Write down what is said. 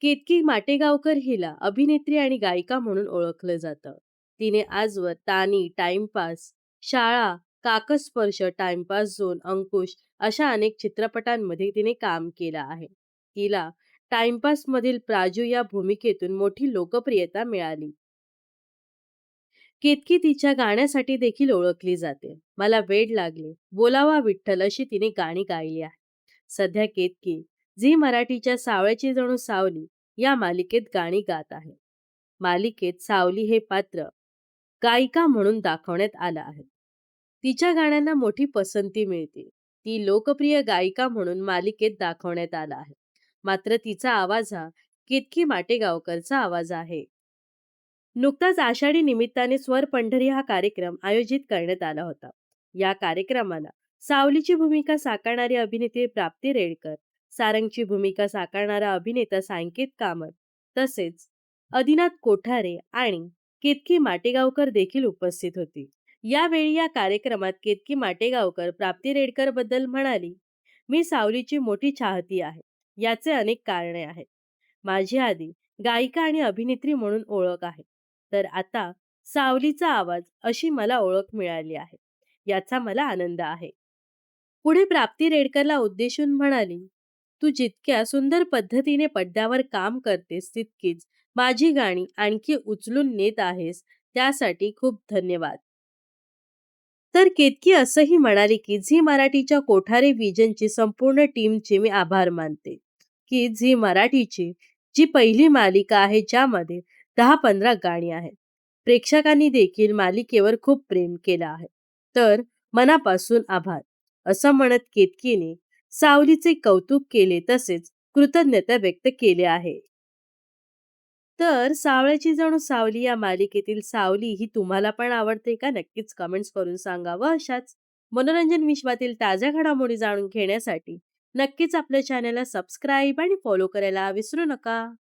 केतकी माटेगावकर हिला अभिनेत्री आणि गायिका म्हणून ओळखलं जातं. तिने आजवर तानी, टाइमपास, शाळा, काकस्पर्श, टाइमपास झोन, अंकुश अशा अनेक चित्रपटांमध्ये तिने काम केलं आहे. तिला टाइमपासमधील प्राजू या भूमिकेतून मोठी लोकप्रियता मिळाली. केतकी तिच्या गाण्यासाठी देखील ओळखली जाते. मला वेड लागले, बोलावा विठ्ठल अशी तिने गाणी गायली आहेत. सध्या केतकी झी मराठीच्या सावळ्याची जणू सावली या मालिकेत गाणी गात आहे. मालिकेत सावली हे पात्र गायिका म्हणून दाखवण्यात आलं आहे. तिच्या गाण्यांना मोठी पसंती मिळते. ती लोकप्रिय गायिका म्हणून मालिकेत दाखवण्यात आला आहे. मात्र तिचा आवाज हा केतकी माटेगावकरचा आवाज आहे. नुकताच आषाढी निमित्ताने स्वर पंढरी हा कार्यक्रम आयोजित करण्यात आला होता. या कार्यक्रमाला सावलीची भूमिका साकारणारी अभिनेत्री प्राप्ती रेडकर, सारंगची भूमिका साकारणारा अभिनेता सांकेत कामत, तसेच आदिनाथ कोठारे आणि केतकी माटेगावकर देखील उपस्थित होती. यावेळी या कार्यक्रमात केतकी माटेगावकर प्राप्ती रेडकर बद्दल म्हणाली, "मी सावलीची मोठी चाहती आहे. याचे अनेक कारणे आहेत. माझी आधी गायिका आणि अभिनेत्री म्हणून ओळख आहे. तर आता सावलीचा आवाज अशी मला ओळख मिळाली आहे. याचा मला आनंद आहे." पुढे प्राप्ती रेडकरला उद्देशून म्हणाली, "तू जितक्या सुंदर पद्धतीने पडद्यावर काम करतेस तितकीच माझी गाणी आणखी उचलून नेत आहेस. त्यासाठी खूप धन्यवाद." तर केतकी असंही म्हणाली की झी मराठीच्या कोठारे विजनची संपूर्ण टीमचे मी आभार मानते, की झी मराठीची जी पहिली मालिका आहे ज्यामध्ये 10-15 गाणी आहेत. प्रेक्षकांनी देखील मालिकेवर खूप प्रेम केलं आहे. तर मनापासून आभार, असं म्हणत केतकीने सावलीचे कौतुक केले तसेच कृतज्ञता व्यक्त केली आहे. तर सावळ्याची जणू सावली या मालिकेतील सावली ही तुम्हाला पण आवडते का? नक्कीच कमेंट्स करून सांगा. व अशाच मनोरंजन विश्वातील ताज्या घडामोडी जाणून घेण्यासाठी नक्कीच आपल्या चॅनलला सबस्क्राईब आणि फॉलो करायला विसरू नका.